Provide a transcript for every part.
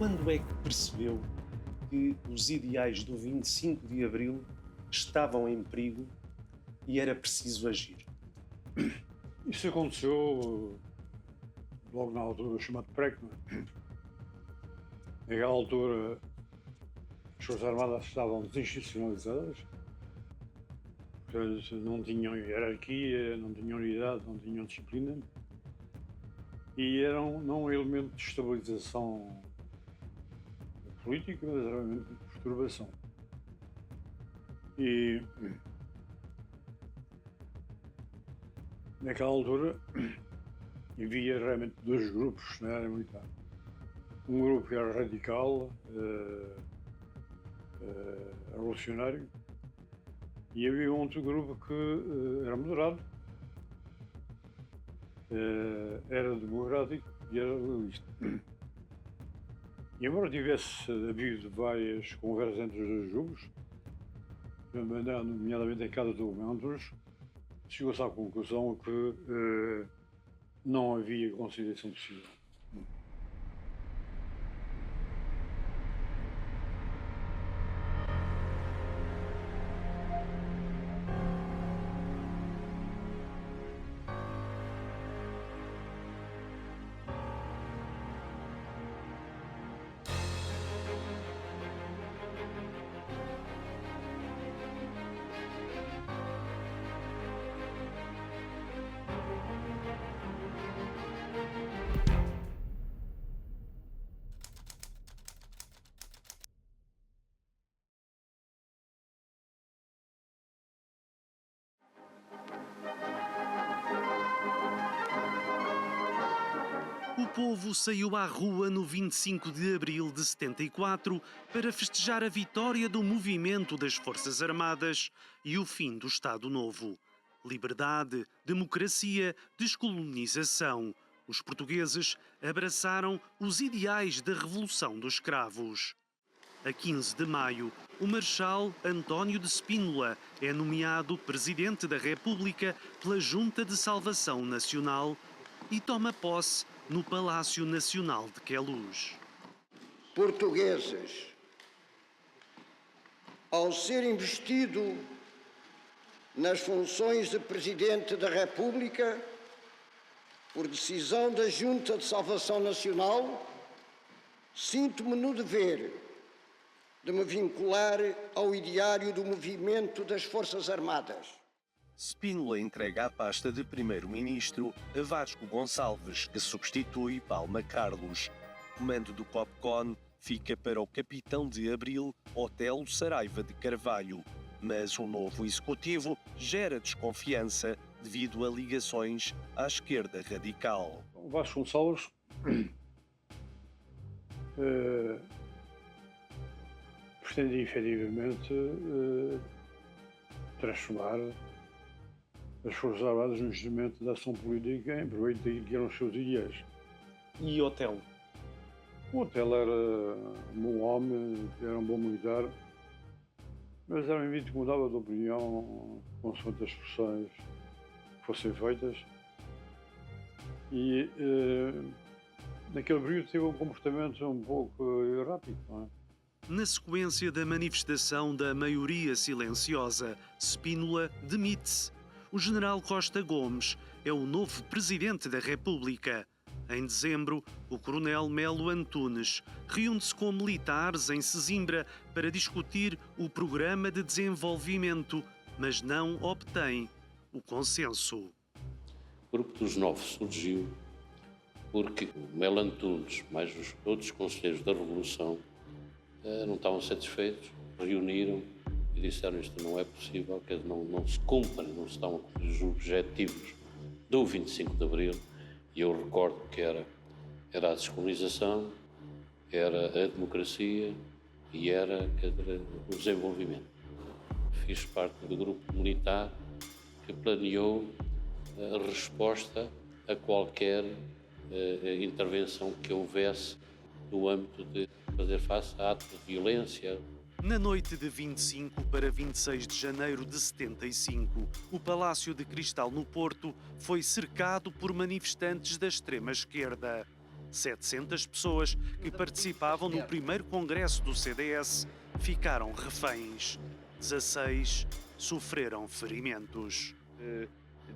quando é que percebeu que os ideais do 25 de Abril estavam em perigo e era preciso agir? Isso aconteceu logo na altura do chamado PREC. Naquela altura, as Forças Armadas estavam desinstitucionalizadas, portanto, não tinham hierarquia, não tinham unidade, não tinham disciplina e eram não um elemento de estabilização política, mas era um elemento de perturbação. E naquela altura havia realmente dois grupos na área militar. Um grupo que era radical, revolucionário, e havia outro grupo que era moderado, era democrático e era legalista. E embora tivesse havido várias conversas entre os dois grupos, nomeadamente em cada momentos, chegou-se à conclusão que não havia conciliação possível. O povo saiu à rua no 25 de abril de 74 para festejar a vitória do movimento das Forças Armadas e o fim do Estado Novo. Liberdade, democracia, descolonização. Os portugueses abraçaram os ideais da Revolução dos Cravos. A 15 de maio, o Marechal António de Spínola é nomeado Presidente da República pela Junta de Salvação Nacional e toma posse no Palácio Nacional de Queluz. Portugueses, ao ser investido nas funções de Presidente da República, por decisão da Junta de Salvação Nacional, sinto-me no dever de me vincular ao ideário do movimento das Forças Armadas. Spínola entrega a pasta de primeiro-ministro a Vasco Gonçalves, que substitui Palma Carlos. O comando do Popcon fica para o capitão de Abril, Otelo Saraiva de Carvalho. Mas o novo executivo gera desconfiança devido a ligações à esquerda radical. O Vasco Gonçalves pretendia efetivamente transformar as Forças Armadas num instrumento de ação política em proveito daquilo que eram os seus ideais. E Otelo? O Otelo era um bom homem, era um bom militar, mas era um indivíduo que mudava de opinião consoante as expressões que fossem feitas e naquele período teve um comportamento um pouco errático, não é? Na sequência da manifestação da maioria silenciosa, Spínola demite-se. O general Costa Gomes é o novo Presidente da República. Em dezembro, o coronel Melo Antunes reúne-se com militares em Sesimbra para discutir o programa de desenvolvimento, mas não obtém o consenso. O Grupo dos Nove surgiu porque o Melo Antunes, mais os outros conselheiros da Revolução, não estavam satisfeitos, reuniram e disseram isto não é possível, que não se cumprem, não se estão a cumprir os objetivos do 25 de Abril. E eu recordo que era a descolonização, era a democracia e era o desenvolvimento. Fiz parte do grupo militar que planeou a resposta a qualquer intervenção que houvesse no âmbito de fazer face a atos de violência. Na noite de 25 para 26 de janeiro de 75, o Palácio de Cristal no Porto foi cercado por manifestantes da extrema-esquerda. 700 pessoas que participavam no primeiro congresso do CDS ficaram reféns. 16 sofreram ferimentos.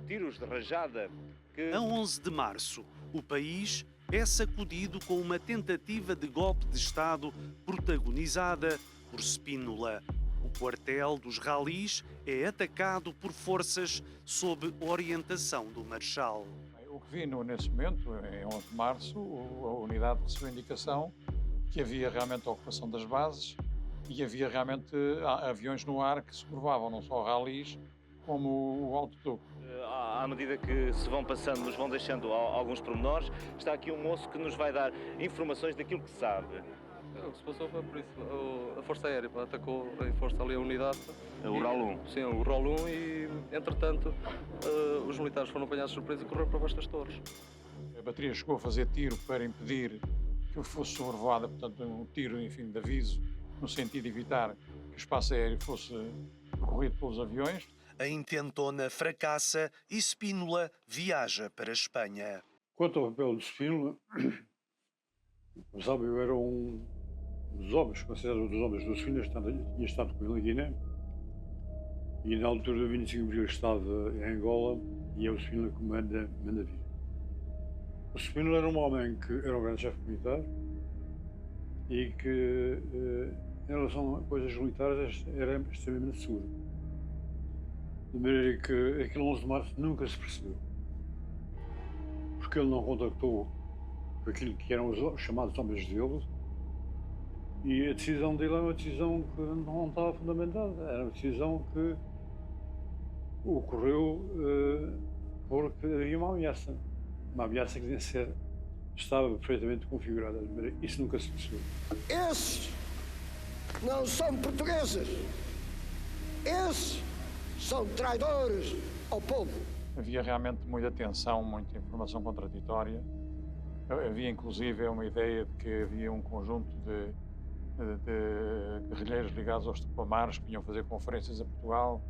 Tiros de rajada que... A 11 de março, o país é sacudido com uma tentativa de golpe de Estado protagonizada por Spínola. O quartel dos ralis é atacado por forças sob orientação do Marechal. O que vi nesse momento, em 11 de março, a unidade recebeu indicação que havia realmente a ocupação das bases e havia realmente aviões no ar que sobrevoavam não só ralis como o Alto Douro. À medida que se vão passando, nos vão deixando alguns pormenores, está aqui um moço que nos vai dar informações daquilo que sabe. O que se passou foi por isso. A Força Aérea atacou em força ali a unidade. O ROL 1. Sim, o ROL 1 e, entretanto, os militares foram apanhados de surpresa e correram para baixo das torres. A bateria chegou a fazer tiro para impedir que fosse sobrevoada, portanto, um tiro, enfim, de aviso, no sentido de evitar que o espaço aéreo fosse percorrido pelos aviões. A intentona fracassa e Spínola viaja para a Espanha. Quanto ao papel de Spínola, sabe, eu era um dos homens, considerado um dos homens do Spínola, tinha estado com ele em Guiné. E na altura do 25 de abril estava em Angola e é o Spínola que manda vir. O Spínola era um homem que era um grande chefe militar e que, em relação a coisas militares, era extremamente seguro. De maneira que aquele 11 de março nunca se percebeu. Porque ele não contactou com aquilo que eram os chamados homens dele e a decisão dele era uma decisão que não estava fundamentada. Era uma decisão que ocorreu porque havia uma ameaça. Uma ameaça que nem sequer estava perfeitamente configurada. De maneira que isso nunca se percebeu. Esses não são portugueses. Esses são traidores ao povo. Havia realmente muita tensão, muita informação contraditória. Havia inclusive uma ideia de que havia um conjunto de guerrilheiros ligados aos Tupamares que vinham fazer conferências a Portugal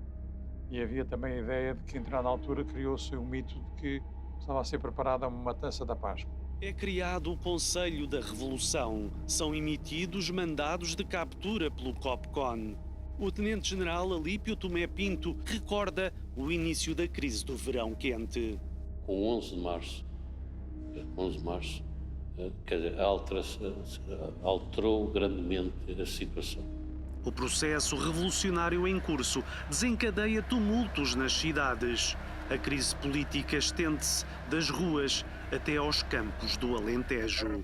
e havia também a ideia de que, em determinada altura, criou-se um mito de que estava a ser preparada uma matança da Páscoa. É criado o Conselho da Revolução. São emitidos mandados de captura pelo COPCON. O tenente-general Alípio Tomé Pinto recorda o início da crise do verão quente. Com 11 de março, quer dizer, alterou grandemente a situação. O processo revolucionário em curso desencadeia tumultos nas cidades. A crise política estende-se das ruas até aos campos do Alentejo.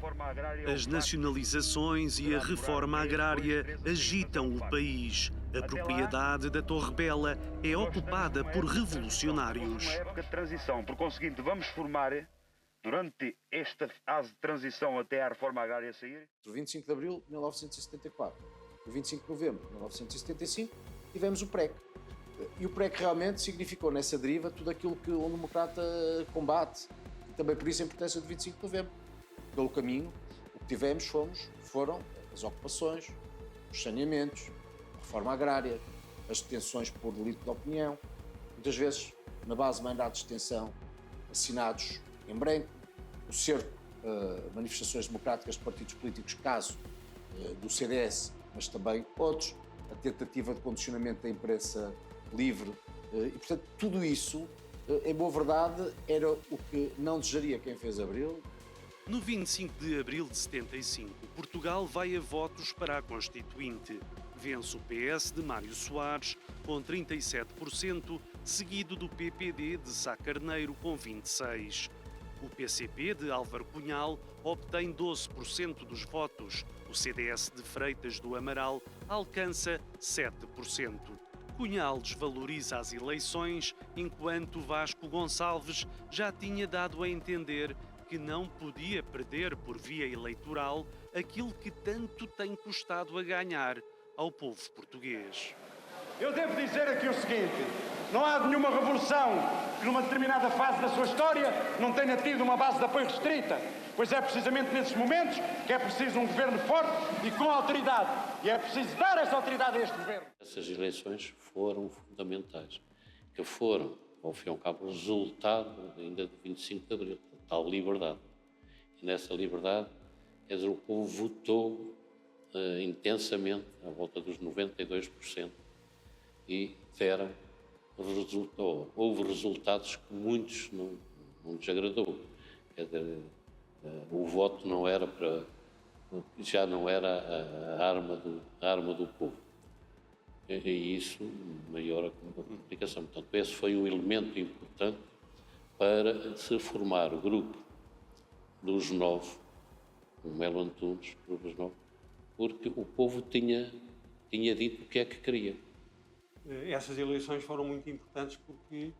As nacionalizações e a reforma agrária agitam o país. A propriedade da Torre Bela é ocupada por revolucionários. Uma época de transição, por conseguinte, vamos formar, durante esta fase de transição até à reforma agrária sair... Do 25 de abril de 1974 e 25 de novembro de 1975 tivemos o PREC. E o PREC realmente significou nessa deriva tudo aquilo que o democrata combate. E também por isso a importância do 25 de novembro. Pelo caminho, o que tivemos foram as ocupações, os saneamentos, a reforma agrária, as detenções por delito de opinião, muitas vezes na base de mandatos de detenção assinados em branco, o cerco manifestações democráticas de partidos políticos, caso do CDS, mas também outros, a tentativa de condicionamento da imprensa livre e, portanto, tudo isso, em boa verdade, era o que não desejaria quem fez Abril. No 25 de abril de 75, Portugal vai a votos para a Constituinte. Vence o PS de Mário Soares com 37%, seguido do PPD de Sá Carneiro com 26%. O PCP de Álvaro Cunhal obtém 12% dos votos. O CDS de Freitas do Amaral alcança 7%. Cunhal desvaloriza as eleições, enquanto Vasco Gonçalves já tinha dado a entender que não podia perder por via eleitoral aquilo que tanto tem custado a ganhar ao povo português. Eu devo dizer aqui o seguinte: não há nenhuma revolução que numa determinada fase da sua história não tenha tido uma base de apoio restrita, pois é precisamente nesses momentos que é preciso um governo forte e com autoridade, e é preciso dar essa autoridade a este governo. Essas eleições foram fundamentais, que foram, ao fim e ao cabo, resultado ainda do 25 de abril, tal liberdade. E nessa liberdade, quer dizer, o povo votou intensamente, à volta dos 92%, e houve resultados que muitos não desagradou. Quer dizer, o voto já não era a arma do povo. E isso maior a complicação. Portanto, esse foi um elemento importante para se formar o grupo dos 9, o Melo Antunes, o grupo dos 9, porque o povo tinha dito o que é que queria. Essas eleições foram muito importantes porque,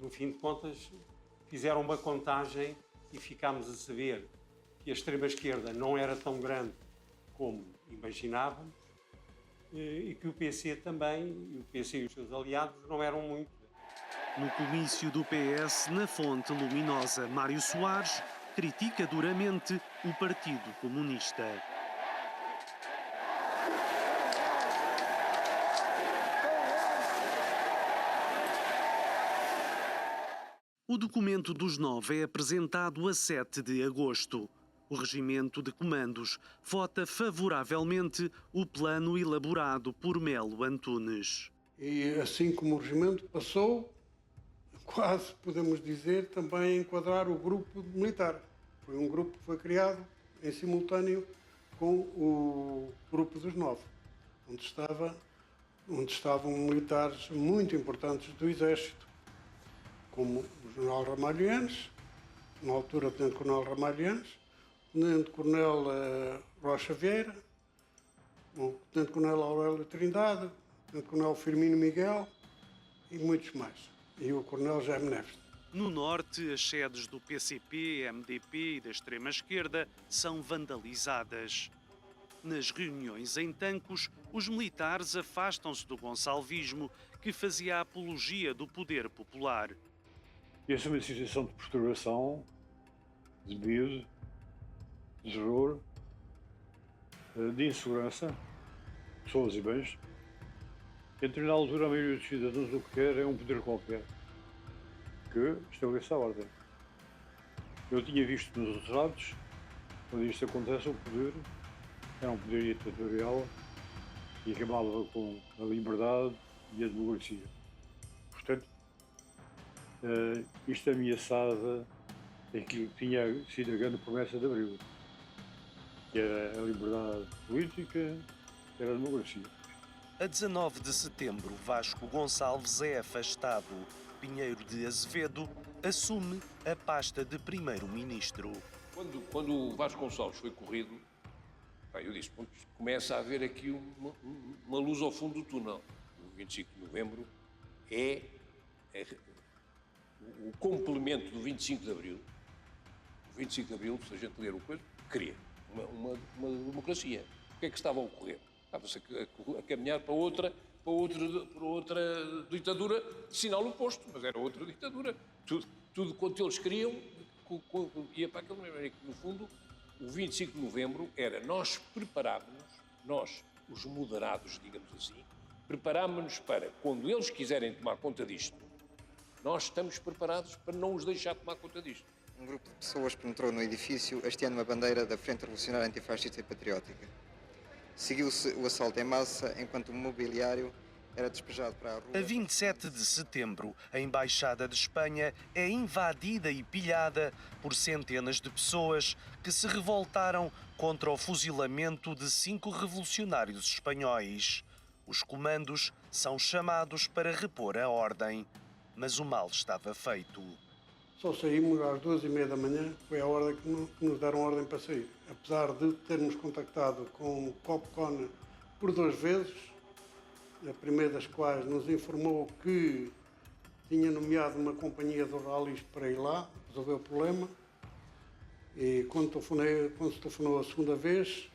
no fim de contas, fizeram uma contagem e ficámos a saber que a extrema-esquerda não era tão grande como imaginávamos e que o PC também, e o PC e os seus aliados, não eram muito. No comício do PS, na Fonte Luminosa, Mário Soares critica duramente o Partido Comunista. O documento dos 9 é apresentado a 7 de agosto. O Regimento de Comandos vota favoravelmente o plano elaborado por Melo Antunes. E assim como o regimento passou, quase podemos dizer, também a enquadrar o grupo militar. Foi um grupo que foi criado em simultâneo com o grupo dos 9, onde estavam militares muito importantes do Exército, como o General Ramalho Yanes, na altura o Tenente-Coronel Ramalho Yanes, o Tenente-Coronel Rocha Vieira, o Tenente-Coronel Aurélio Trindade, o Tenente-Coronel Firmino Miguel e muitos mais. E o Coronel Jaime Neves. No norte, as sedes do PCP, MDP e da extrema-esquerda são vandalizadas. Nas reuniões em Tancos, os militares afastam-se do gonçalvismo, que fazia a apologia do poder popular. Essa é uma situação de perturbação, de medo, de terror, de insegurança, pessoas e bens. Em determinada altura, a maioria dos cidadãos o que quer é um poder qualquer que estabeleça a ordem. Eu tinha visto nos outros lados, quando isto acontece, o poder era um poder ditatorial e acabava com a liberdade e a democracia. Portanto, isto ameaçava aquilo que tinha sido a grande promessa de Abril, que era a liberdade política, que era a democracia. A 19 de setembro, Vasco Gonçalves é afastado. Pinheiro de Azevedo assume a pasta de primeiro-ministro. Quando o Vasco Gonçalves foi corrido, eu disse, começa a haver aqui uma luz ao fundo do túnel. O 25 de novembro é o complemento do 25 de abril. O 25 de abril, se a gente ler o coisa, cria uma democracia. O que é que estava a ocorrer? Estava-se a caminhar para outra ditadura de sinal oposto, mas era outra ditadura. Tudo quanto eles queriam ia para aquele mesmo. No fundo, o 25 de novembro era nós preparámos-nos, nós, os moderados, digamos assim, preparámos-nos para, quando eles quiserem tomar conta disto, nós estamos preparados para não os deixar tomar conta disto. Um grupo de pessoas penetrou no edifício hasteando uma bandeira da Frente Revolucionária Antifascista e Patriótica. Seguiu-se o assalto em massa, enquanto o mobiliário era despejado para a rua. A 27 de setembro, a Embaixada de Espanha é invadida e pilhada por centenas de pessoas que se revoltaram contra o fuzilamento de 5 revolucionários espanhóis. Os comandos são chamados para repor a ordem, mas o mal estava feito. Só saímos às 2h30 da manhã, foi a hora que nos deram ordem para sair. Apesar de termos contactado com o COPCON por 2 vezes, a primeira das quais nos informou que tinha nomeado uma companhia de rallies para ir lá resolver o problema. E quando se telefonou a segunda vez,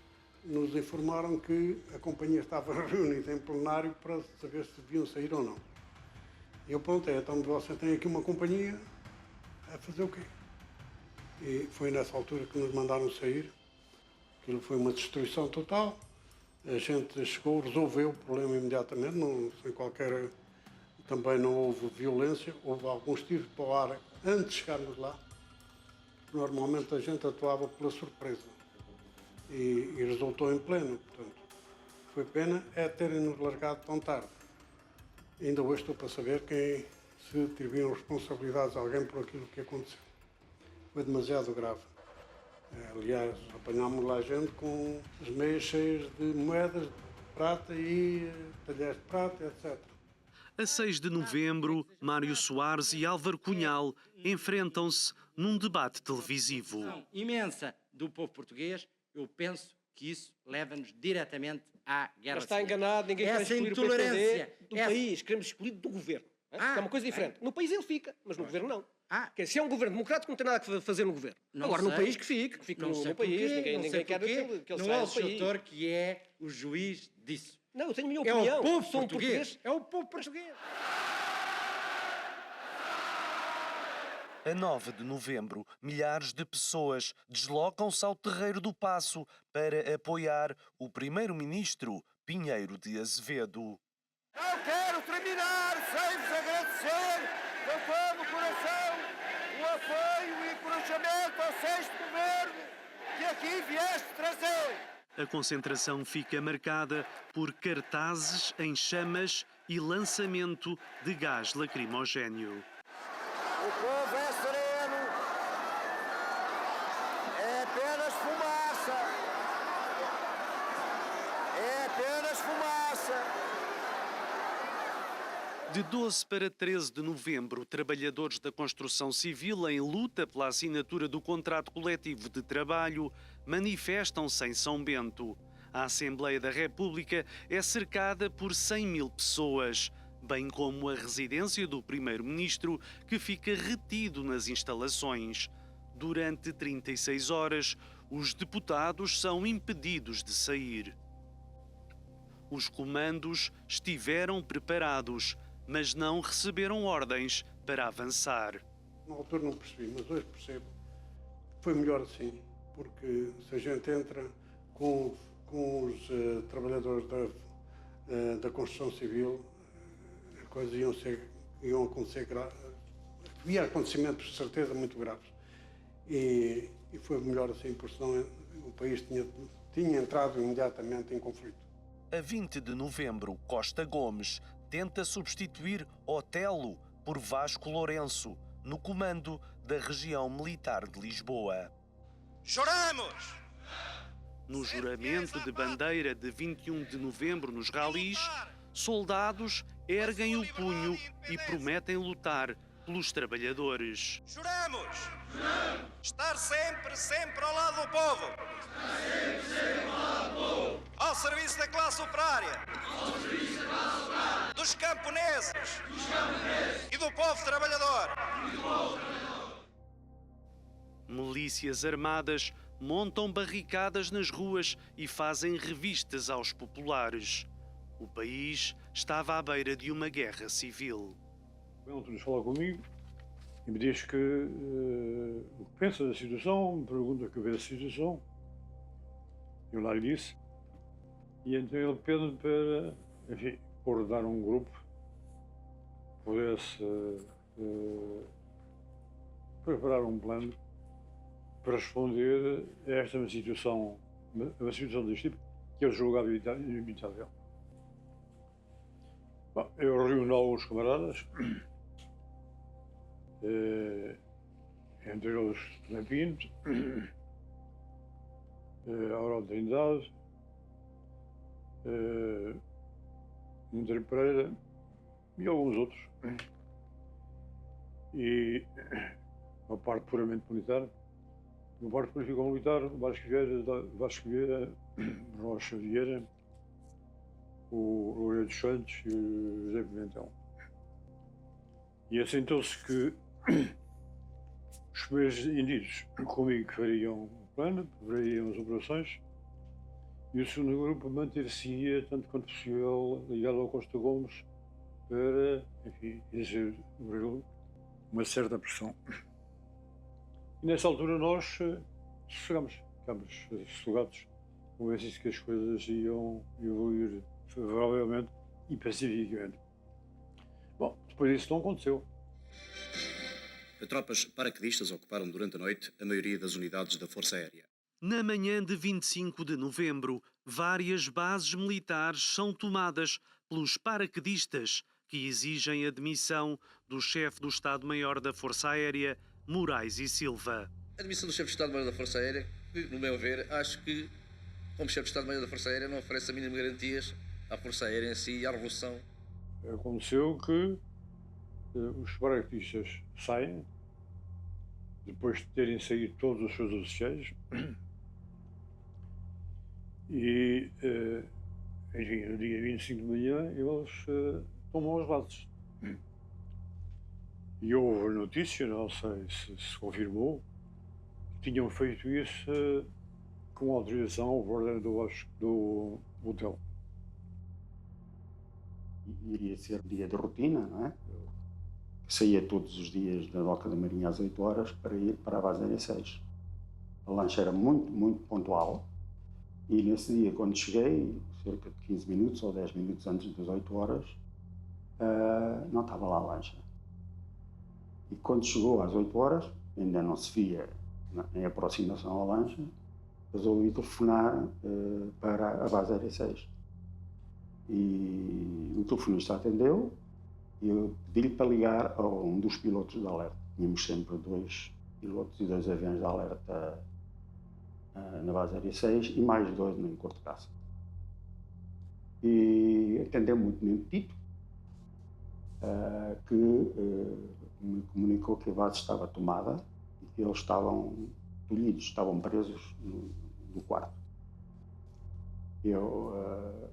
nos informaram que a companhia estava reunida em plenário para saber se deviam sair ou não. E eu perguntei, então você tem aqui uma companhia a fazer o quê? E foi nessa altura que nos mandaram sair. Aquilo foi uma destruição total. A gente chegou, resolveu o problema imediatamente, sem qualquer... Também não houve violência, houve alguns tiros para o ar antes de chegarmos lá. Normalmente a gente atuava pela surpresa e resultou em pleno, portanto, foi pena é terem-nos largado tão tarde. Ainda hoje estou para saber se atribuíram responsabilidades a alguém por aquilo que aconteceu. Foi demasiado grave. Aliás, apanhámos lá gente com as meias cheias de moedas de prata e talheres de prata, etc. A 6 de novembro, Mário Soares e Álvaro Cunhal enfrentam-se num debate televisivo. Imensa do povo português, eu penso que isso leva-nos diretamente à guerra. Mas está civil. enganado, ninguém quer Essa excluir intolerância, o PCD do país, queremos excluir do governo. É uma coisa diferente. No país ele fica, mas no governo não. Se é um governo democrático, não tem nada a fazer no governo. Agora, no país que fica no país, ninguém quer que ele não saia é o do país. doutor que é o juiz disso. Não, eu tenho a minha opinião. É o povo Sou um português. É o povo português. A 9 de novembro, milhares de pessoas deslocam-se ao Terreiro do Paço para apoiar o primeiro-ministro Pinheiro de Azevedo. Eu quero terminar sem vos agradecer com todo o coração o apoio e encorajamento ao 6º Governo que aqui vieste trazer. A concentração fica marcada por cartazes em chamas e lançamento de gás lacrimogéneo. O povo é sereno, é apenas fumaça, é apenas fumaça. De 12 para 13 de novembro, trabalhadores da construção civil em luta pela assinatura do contrato coletivo de trabalho manifestam-se em São Bento. A Assembleia da República é cercada por 100 mil pessoas, bem como a residência do primeiro-ministro, que fica retido nas instalações. Durante 36 horas, os deputados são impedidos de sair. Os comandos estiveram preparados, mas não receberam ordens para avançar. Na altura não percebi, mas hoje percebo. Foi melhor assim, porque se a gente entra com os trabalhadores da construção civil, as coisas iam acontecer havia acontecimentos de certeza muito graves. E foi melhor assim, porque senão o país tinha entrado imediatamente em conflito. A 20 de novembro, Costa Gomes tenta substituir Otelo por Vasco Lourenço, no comando da região militar de Lisboa. Juramos! No juramento de bandeira de 21 de novembro nos ralis, soldados erguem o punho e prometem lutar pelos trabalhadores. Juramos! Estar sempre ao lado do povo! Ao serviço da classe operária! Dos camponeses! E do povo trabalhador! Milícias armadas montam barricadas nas ruas e fazem revistas aos populares. O país estava à beira de uma guerra civil. O Antunes fala comigo e me diz que o que pensa da situação, me pergunta o que vê da situação. Eu lá lhe disse. E então ele pede para, enfim, ordenar um grupo que pudesse preparar um plano para responder a esta situação deste tipo, que ele julgava inevitável. Bom, eu reúno alguns camaradas, entre eles Tomé Pinto, Aurélio Trindade, Monteiro Pereira e alguns outros. E uma parte puramente militar, uma parte ficou militar, Vasco Vieira, Rocha Vieira, o Loureiro dos Santos e o José Pimentão. E assentou-se que os primeiros indivíduos comigo que fariam o plano, fariam as operações, e o segundo grupo manter-se-ia, tanto quanto possível, ligado ao Costa Gomes para, enfim, exercer uma certa pressão. E nessa altura nós sossegámos, ficámos sossegados, convencidos que as coisas iam evoluir favoravelmente e pacificamente. Bom, depois isso não aconteceu. tropas paraquedistas ocuparam durante a noite a maioria das unidades da Força Aérea. Na manhã de 25 de novembro, várias bases militares são tomadas pelos paraquedistas que exigem a demissão do chefe do Estado-Maior da Força Aérea, Moraes e Silva. A demissão do chefe de Estado-Maior da Força Aérea, que, no meu ver, acho que, como chefe de Estado-Maior da Força Aérea, não oferece a mínima garantias à Força Aérea em si e à Revolução. Aconteceu que os paraquedistas saem, depois de terem saído todos os seus oficiais, e, enfim, no dia 25 de manhã, eles tomam as bases. E houve notícia, não sei se confirmou, que tinham feito isso com autorização ao guarda do hotel. Iria ser um dia de rotina, não é? Saía todos os dias da Doca da Marinha às 8 horas para ir para a base aérea 6. A lancha era muito pontual e nesse dia, quando cheguei, cerca de 15 minutos ou 10 minutos antes das 8 horas, não estava lá a lancha. E quando chegou às 8 horas, ainda não se via em aproximação à lancha, resolvi telefonar para a base aérea 6. E o telefonista atendeu e eu pedi-lhe para ligar a um dos pilotos de alerta. Tínhamos sempre 2 pilotos e 2 aviões de alerta na base aérea 6 e mais 2 no Corte de Caça. E atendeu muito bem dito, que me comunicou que a base estava tomada e que eles estavam tolhidos, estavam presos no quarto. Eu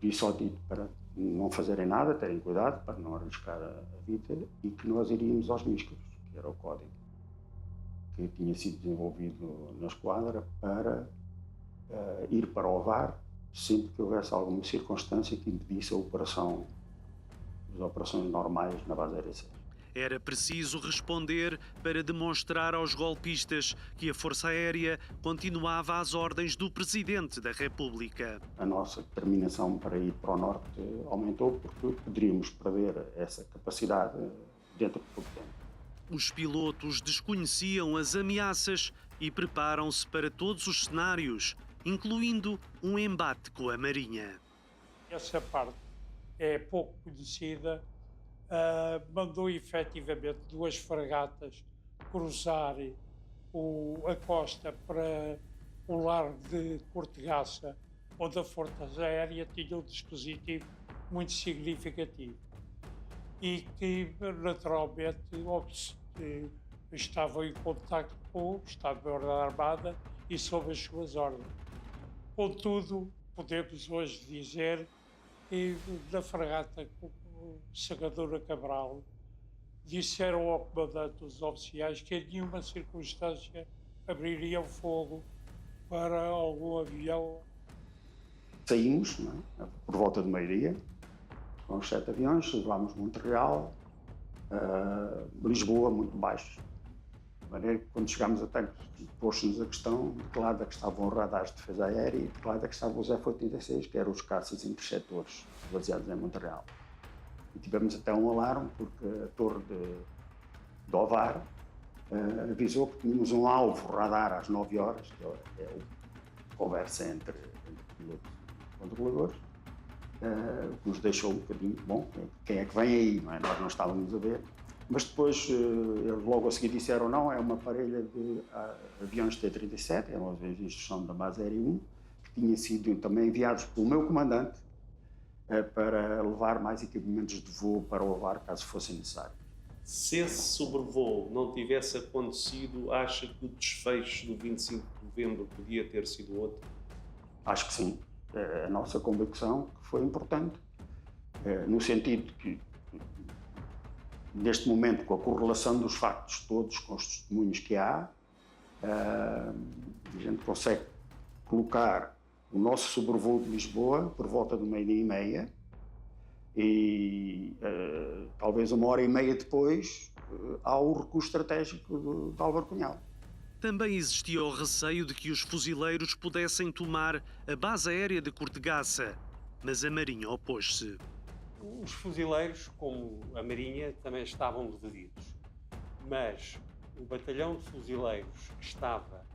disse ao dito para não fazerem nada, terem cuidado para não arriscar a vida e que nós iríamos aos Miscos, que era o código que tinha sido desenvolvido na esquadra para ir para o VAR sempre que houvesse alguma circunstância que impedisse as operações normais na base aérea 6. Era preciso responder para demonstrar aos golpistas que a Força Aérea continuava às ordens do Presidente da República. A nossa determinação para ir para o Norte aumentou porque poderíamos perder essa capacidade dentro de pouco tempo. Os pilotos desconheciam as ameaças e preparam-se para todos os cenários, incluindo um embate com a Marinha. Essa parte é pouco conhecida. Mandou efetivamente 2 fragatas cruzar a costa para o largo de Cortegaça, onde a Força Aérea tinha um dispositivo muito significativo e que naturalmente estavam em contacto com o Estado-Maior da Armada e sob as suas ordens. Contudo, podemos hoje dizer que na fragata Sagadora Cabral disseram ao comandante dos oficiais que em nenhuma circunstância abririam fogo para algum avião. Saímos, por volta de meio-dia, com os 7 aviões, levámos Montreal, Lisboa, muito baixo. De maneira que quando chegámos a tempo, pôs-nos a questão de que lado é que estavam os radares de defesa aérea e de que lado é que estavam os F-86, que eram os caças interceptores baseados em Montreal. E tivemos até um alarme, porque a torre de Ovar avisou que tínhamos um alvo radar às 9 horas, que é a conversa entre pilotos e controladores, que nos deixou um bocadinho, bom, quem é que vem aí, não é? Nós não estávamos a ver. Mas depois, eles logo a seguir disseram, não, é uma parelha de aviões T-37, eram as instruções da base aérea 1, que tinham sido também enviados pelo meu comandante, para levar mais equipamentos de voo para o VAR, caso fosse necessário. Se esse sobrevoo não tivesse acontecido, acha que o desfecho do 25 de novembro podia ter sido outro? Acho que sim. É a nossa convicção que foi importante, no sentido que, neste momento, com a correlação dos factos todos, com os testemunhos que há, a gente consegue colocar o nosso sobrevoo de Lisboa por volta de 12h30 e talvez 1h30 depois há o recuo estratégico de Álvaro Cunhal. Também existia o receio de que os fuzileiros pudessem tomar a base aérea de Cortegaça, mas a Marinha opôs-se. Os fuzileiros, como a Marinha, também estavam divididos. mas o batalhão de fuzileiros que estava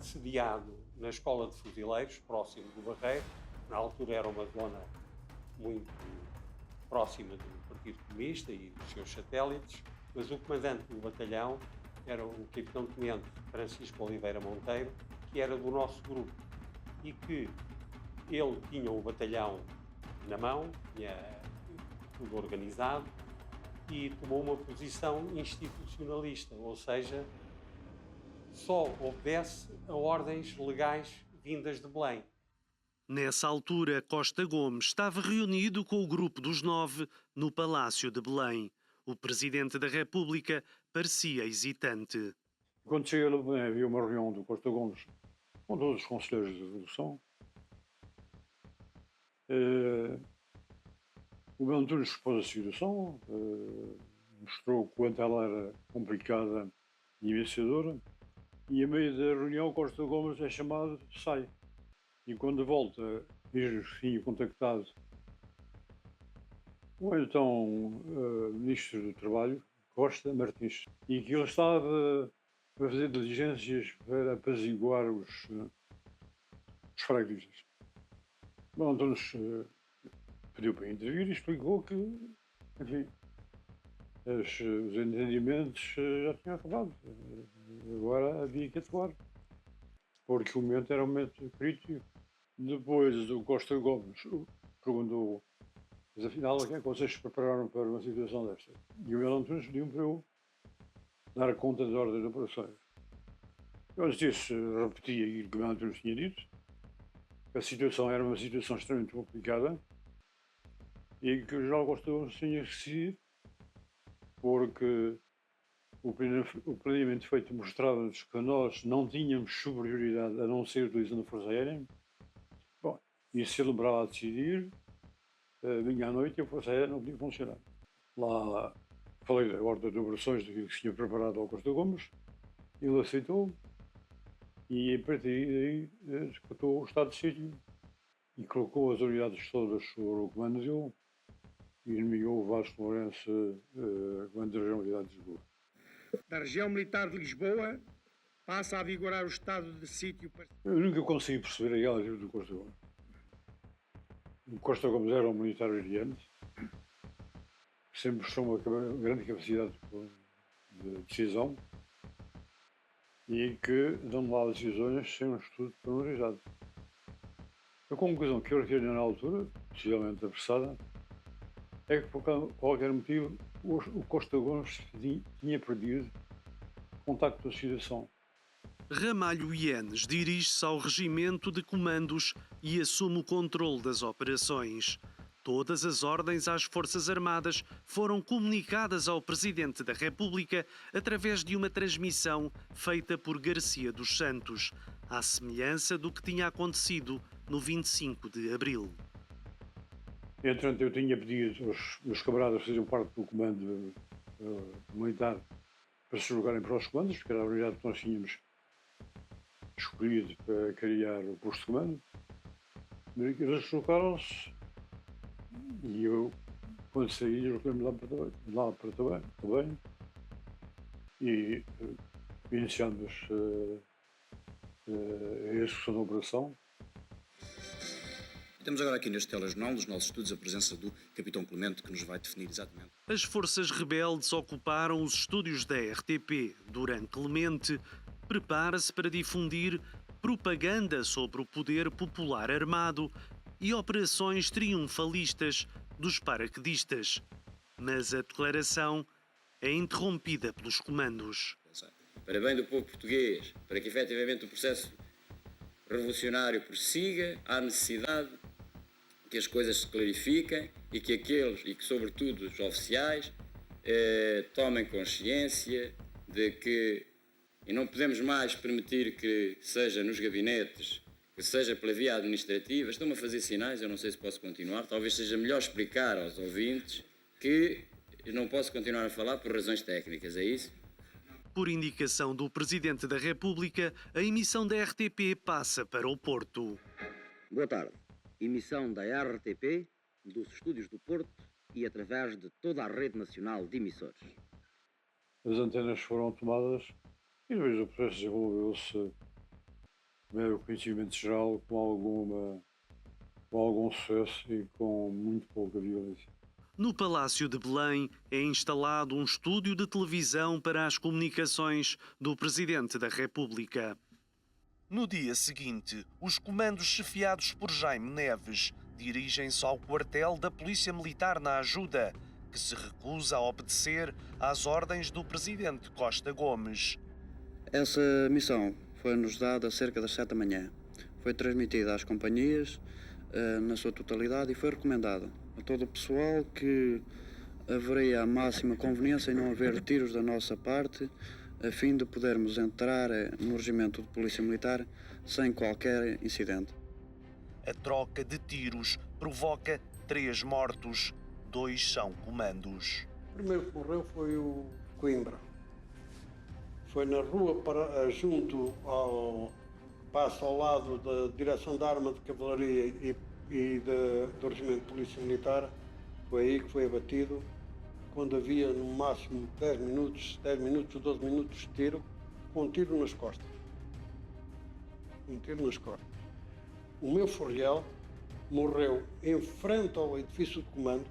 sediado na escola de fuzileiros, próximo do Barreiro, na altura era uma zona muito próxima do Partido Comunista e dos seus satélites, mas o comandante do batalhão era o capitão-tenente Francisco Oliveira Monteiro, que era do nosso grupo e que ele tinha o batalhão na mão, tinha tudo organizado e tomou uma posição institucionalista, ou seja, só obedece a ordens legais vindas de Belém. Nessa altura, Costa Gomes estava reunido com o grupo dos 9 no Palácio de Belém. O Presidente da República parecia hesitante. Quando cheguei a Belém, havia uma reunião do Costa Gomes com todos os conselheiros de Revolução. O Belo Antunes expôs a situação, mostrou quanto ela era complicada e ameaçadora, e a meio da reunião o Costa Gomes é chamado, sai. E quando volta, diz-nos que tinha contactado o então Ministro do Trabalho, Costa Martins, e que ele estava a fazer diligências para apaziguar os fregueses. Bom, então pediu para intervir e explicou que, enfim, os entendimentos já tinham acabado. Agora havia que atuar, porque o momento era um momento crítico. Depois o Costa Gomes perguntou, mas afinal, o que é que vocês se prepararam para uma situação desta? E o Belo Antunes pediu para eu dar conta das ordens operações. Eu antes disso repeti aquilo que o Belo Antunes tinha dito. A situação era uma situação extremamente complicada e que o General Costa Gomes tinha que seguir, porque o planeamento feito mostrava-nos que nós não tínhamos superioridade a não ser utilizando a Força Aérea. Bom, e se ele lembrava a decidir, vinha à noite e a Força Aérea não podia funcionar. Lá falei da ordem de operações do que se tinha preparado ao Costa Gomes, ele aceitou e a partir daí decretou o estado de sítio e colocou as unidades todas sobre o comando dele e nomeou o Vasco Lourenço comando da Regionalidade de Lisboa. Da região militar de Lisboa passa a vigorar o estado de sítio. Eu nunca consegui perceber a realidade do Costa Gomes. O Costa Gomes era um militar brilhante, sempre mostrou uma grande capacidade de decisão e que não tomava decisões sem um estudo pormenorizado. A conclusão que eu retirei na altura, possivelmente apressada, é que por qualquer motivo o Costa Gomes tinha perdido contacto com a situação. Ramalho Yanes dirige-se ao regimento de comandos e assume o controle das operações. Todas as ordens às Forças Armadas foram comunicadas ao Presidente da República através de uma transmissão feita por Garcia dos Santos, à semelhança do que tinha acontecido no 25 de abril. Entretanto, eu tinha pedido aos meus camaradas que faziam parte do comando militar para se jogarem para os comandos, porque era a unidade que nós tínhamos escolhido para criar o posto de comando. Eles deslocaram-se e eu, quando saí, desloquei-me lá para também e iniciamos a execução da operação. Temos agora aqui neste telejornal, nos nossos estudos, a presença do Capitão Clemente, que nos vai definir exatamente. As forças rebeldes ocuparam os estúdios da RTP. Durante Clemente prepara-se para difundir propaganda sobre o poder popular armado e operações triunfalistas dos paraquedistas. Mas a declaração é interrompida pelos comandos. Para bem do povo português, para que efetivamente o processo revolucionário prossiga, há necessidade que as coisas se clarifiquem e que aqueles, e que sobretudo os oficiais, tomem consciência de que e não podemos mais permitir que seja nos gabinetes, que seja pela via administrativa. Estão-me a fazer sinais, eu não sei se posso continuar. Talvez seja melhor explicar aos ouvintes que eu não posso continuar a falar por razões técnicas, é isso? Por indicação do Presidente da República, a emissão da RTP passa para o Porto. Boa tarde. Emissão da RTP, dos estúdios do Porto e através de toda a rede nacional de emissores. as antenas foram tomadas e depois o processo desenvolveu-se, o conhecimento geral, com algum sucesso e com muito pouca violência. No Palácio de Belém é instalado um estúdio de televisão para as comunicações do Presidente da República. No dia seguinte, os comandos chefiados por Jaime Neves dirigem-se ao quartel da Polícia Militar na Ajuda, que se recusa a obedecer às ordens do Presidente Costa Gomes. Essa missão foi-nos dada cerca das 7 da manhã. Foi transmitida às companhias na sua totalidade e foi recomendada a todo o pessoal que haveria a máxima conveniência em não haver tiros da nossa parte, a fim de podermos entrar no regimento de Polícia Militar sem qualquer incidente. A troca de tiros provoca 3 mortos, 2 são comandos. O primeiro que morreu foi o Coimbra. Foi na rua junto ao passo ao lado da Direção da Arma de Cavalaria e do Regimento de Polícia Militar. Foi aí que foi abatido, quando havia no máximo 10 minutos ou 12 minutos de tiro, com um tiro nas costas. O meu Forriel morreu em frente ao edifício de comando,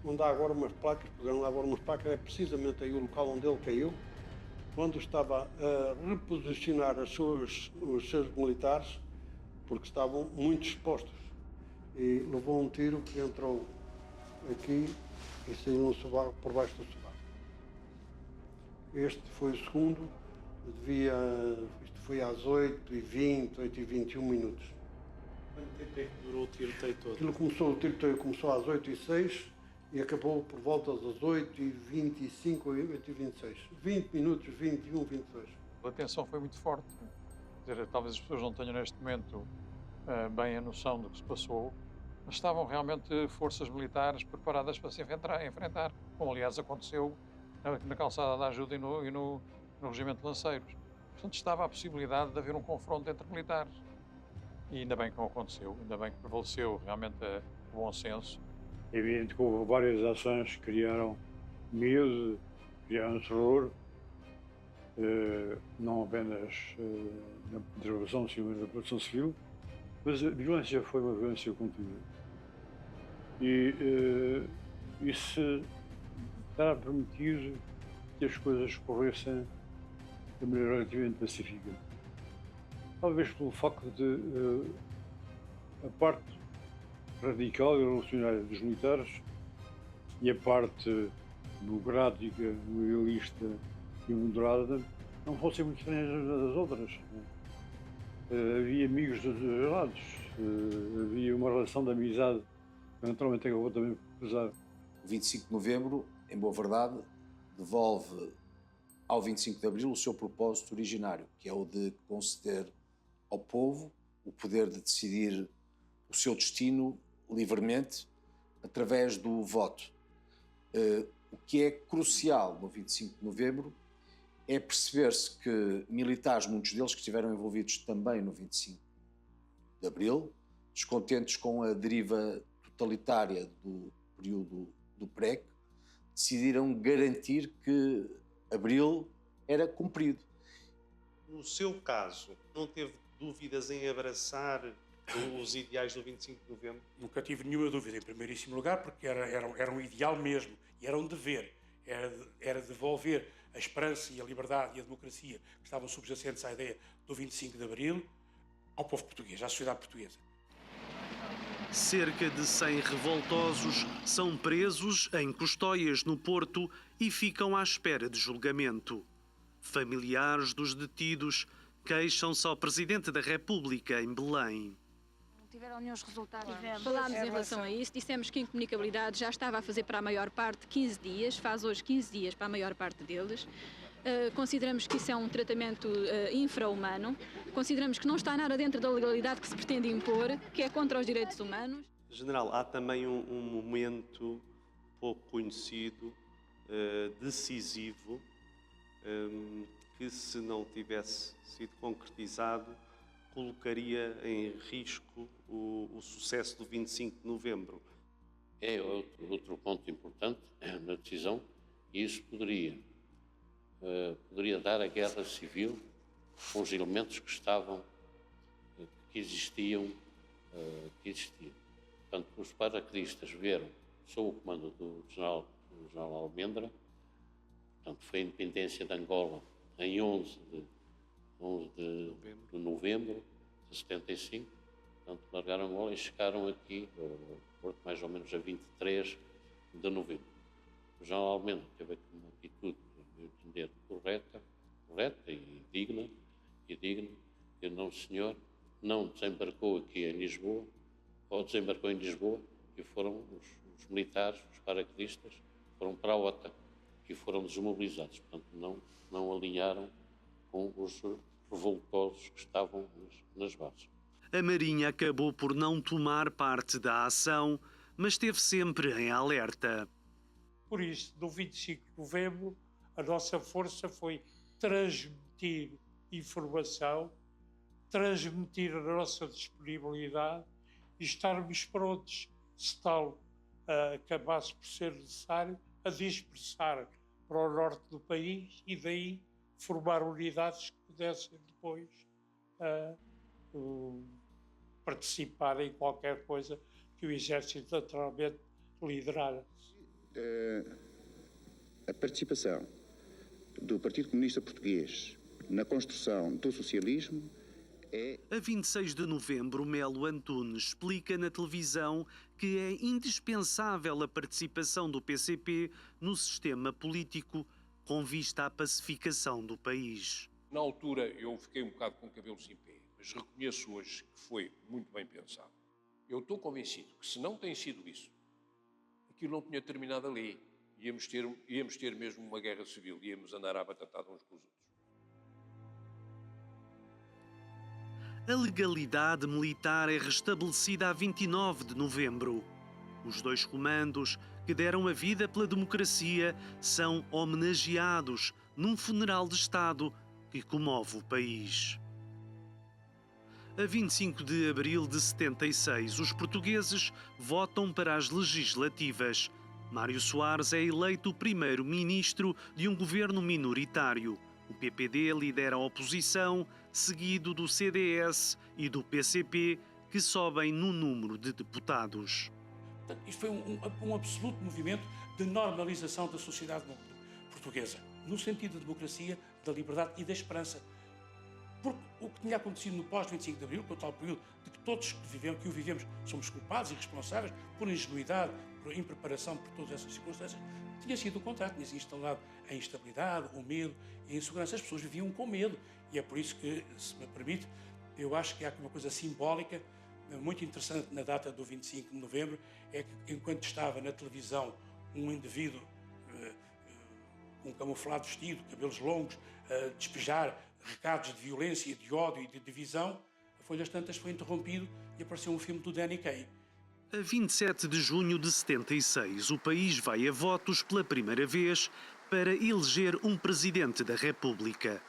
onde há agora umas placas, é precisamente aí o local onde ele caiu, quando estava a reposicionar os seus militares, porque estavam muito expostos. E levou um tiro que entrou aqui e saiu no sovaco, por baixo do sovaco. Este foi o segundo, isto foi às 8h20, 8h21 minutos. Quanto tempo é que durou o tiroteio todo? O tiroteio começou às 8h06 e acabou por volta das 8h25 ou 8h26. 20 minutos, 21, 22. A tensão foi muito forte. Quer dizer, talvez as pessoas não tenham neste momento bem a noção do que se passou, mas estavam realmente forças militares preparadas para se enfrentar, como aliás aconteceu na calçada da Ajuda e no Regimento de Lanceiros. Portanto, estava a possibilidade de haver um confronto entre militares. E ainda bem que não aconteceu, ainda bem que prevaleceu realmente o bom senso. É evidente que houve várias ações que criaram medo, criaram terror, não apenas na preservação civil, mas na população civil, mas a violência foi uma violência contínua. E isso está a permitir que as coisas corressem de maneira relativamente pacífica. Talvez pelo facto de a parte radical e revolucionária dos militares e a parte democrática, loyalista e moderada não fossem muito estranhas umas das outras. Havia amigos dos dois lados, havia uma relação de amizade que naturalmente acabou também por pesar. O 25 de novembro, em boa verdade, devolve ao 25 de abril o seu propósito originário, que é o de conceder ao povo o poder de decidir o seu destino livremente através do voto. O que é crucial no 25 de novembro é perceber-se que militares, muitos deles que estiveram envolvidos também no 25 de abril, descontentes com a deriva totalitária do período do PREC, decidiram garantir que abril era cumprido. No seu caso, não teve dúvidas em abraçar os ideais do 25 de novembro? Nunca tive nenhuma dúvida, em primeiríssimo lugar, porque era um ideal mesmo, e era um dever, era devolver a esperança e a liberdade e a democracia que estavam subjacentes à ideia do 25 de abril ao povo português, à sociedade portuguesa. Cerca de 100 revoltosos são presos em Custóias, no Porto, e ficam à espera de julgamento. Familiares dos detidos queixam-se ao Presidente da República em Belém. Não tiveram nenhum resultado? Falámos em relação a isso, dissemos que a incomunicabilidade já estava a fazer para a maior parte 15 dias, faz hoje 15 dias para a maior parte deles. Consideramos que isso é um tratamento infra-humano, consideramos que não está nada dentro da legalidade que se pretende impor, que é contra os direitos humanos. General, há também um momento pouco conhecido, decisivo, que se não tivesse sido concretizado, colocaria em risco o sucesso do 25 de novembro. É outro ponto importante na decisão, e isso poderia poderia dar a guerra civil com os elementos que existiam. Portanto, os paraquedistas vieram sob o comando do general Almendra. Portanto, foi a independência de Angola em 11 de novembro de 75. Portanto, largaram Angola e chegaram aqui ao Porto mais ou menos a 23 de novembro. O general Almendra teve aqui uma atitude, eu entender, correta e digna. E não, senhor, não desembarcou aqui em Lisboa, ou desembarcou em Lisboa, e foram os militares, os paraquedistas, foram para a OTA e foram desmobilizados. Portanto, não alinharam com os revoltosos que estavam nas bases. A Marinha acabou por não tomar parte da ação, mas esteve sempre em alerta. Por isso, no 25 de novembro, a nossa força foi transmitir informação, transmitir a nossa disponibilidade e estarmos prontos, se tal acabasse por ser necessário, a dispersar para o norte do país e daí formar unidades que pudessem depois participar em qualquer coisa que o Exército naturalmente liderara. A participação do Partido Comunista Português na construção do socialismo é... A 26 de novembro, Melo Antunes explica na televisão que é indispensável a participação do PCP no sistema político com vista à pacificação do país. Na altura eu fiquei um bocado com cabelos em pé, mas reconheço hoje que foi muito bem pensado. Eu estou convencido que se não tem sido isso, aquilo não tinha terminado ali. Íamos ter mesmo uma guerra civil, íamos andar à batatada uns com os outros. A legalidade militar é restabelecida a 29 de novembro. Os dois comandos que deram a vida pela democracia são homenageados num funeral de Estado que comove o país. A 25 de abril de 76, os portugueses votam para as legislativas. Mário Soares é eleito primeiro-ministro de um governo minoritário. O PPD lidera a oposição, seguido do CDS e do PCP, que sobem no número de deputados. Isto foi um absoluto movimento de normalização da sociedade portuguesa, no sentido da democracia, da liberdade e da esperança. Porque o que tinha acontecido no pós-25 de Abril, que é o tal período de que todos que o vivemos somos culpados e responsáveis por ingenuidade, por impreparação, por todas essas circunstâncias, tinha sido o contrário, tinha-se instalado a instabilidade, o medo e a insegurança. As pessoas viviam com medo e é por isso que, se me permite, eu acho que há uma coisa simbólica muito interessante na data do 25 de novembro, é que enquanto estava na televisão um indivíduo com um camuflado vestido, cabelos longos, a despejar recados de violência, de ódio e de divisão, a Folhas Tantas foi interrompido e apareceu um filme do Danny Kaye. A 27 de junho de 76, o país vai a votos pela primeira vez para eleger um presidente da República.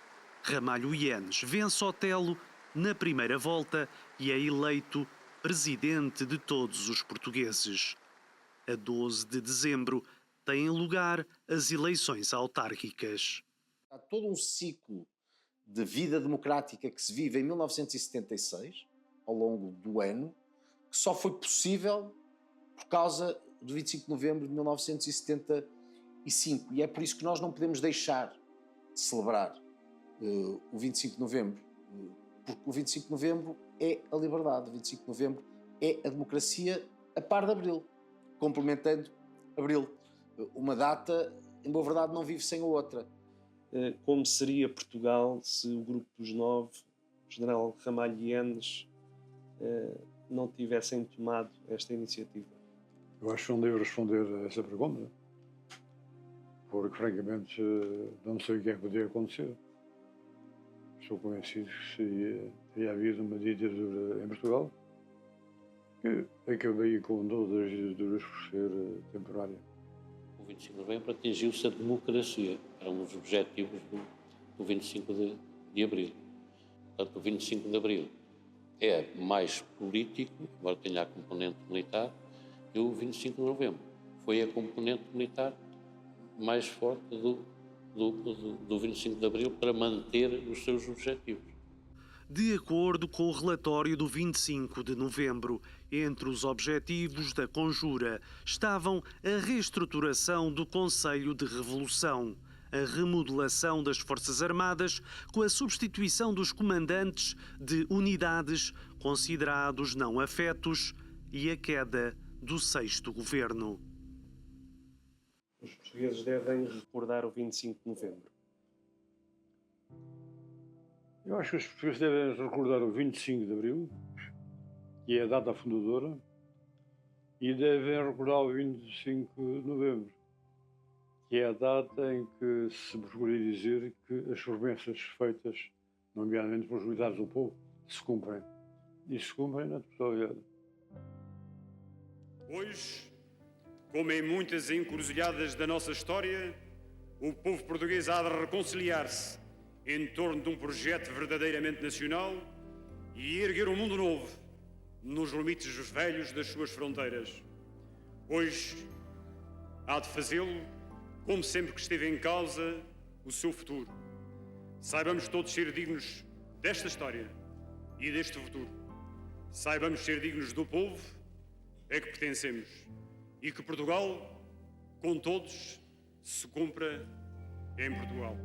Ramalho Eanes vence Otelo na primeira volta e é eleito presidente de todos os portugueses. A 12 de dezembro têm lugar as eleições autárquicas. Há todo um ciclo de vida democrática que se vive em 1976, ao longo do ano, que só foi possível por causa do 25 de novembro de 1975. E é por isso que nós não podemos deixar de celebrar o 25 de novembro, porque o 25 de novembro é a liberdade, o 25 de novembro é a democracia a par de Abril, complementando Abril. Uma data, em boa verdade, não vive sem a outra. Como seria Portugal se o Grupo dos Nove, o general Ramalho Eanes, não tivessem tomado esta iniciativa? Eu acho que não devo responder a essa pergunta, porque francamente não sei o que é que poderia acontecer. Estou convencido que teria havido uma ditadura em Portugal que acabaria com todas as ditaduras por ser temporária. O 25 de novembro atingiu-se a democracia, era um dos objetivos do 25 de abril. Portanto, o 25 de abril é mais político, embora tenha a componente militar, e o 25 de novembro foi a componente militar mais forte do 25 de Abril para manter os seus objetivos. De acordo com o relatório do 25 de novembro, entre os objetivos da conjura estavam a reestruturação do Conselho de Revolução, a remodelação das Forças Armadas com a substituição dos comandantes de unidades considerados não afetos e a queda do 6º Governo. Os portugueses devem recordar o 25 de novembro. Eu acho que os portugueses devem recordar o 25 de Abril, que é a data fundadora, e devem recordar o 25 de Novembro, que é a data em que se procura dizer que as promessas feitas, nomeadamente pelos militares do povo, se cumprem. E se cumprem na totalidade. Hoje, como em muitas encruzilhadas da nossa história, o povo português há de reconciliar-se em torno de um projeto verdadeiramente nacional e erguer um mundo novo nos limites velhos das suas fronteiras. Hoje, há de fazê-lo como sempre que esteve em causa o seu futuro. Saibamos todos ser dignos desta história e deste futuro. Saibamos ser dignos do povo a que pertencemos e que Portugal, com todos, se cumpra em Portugal.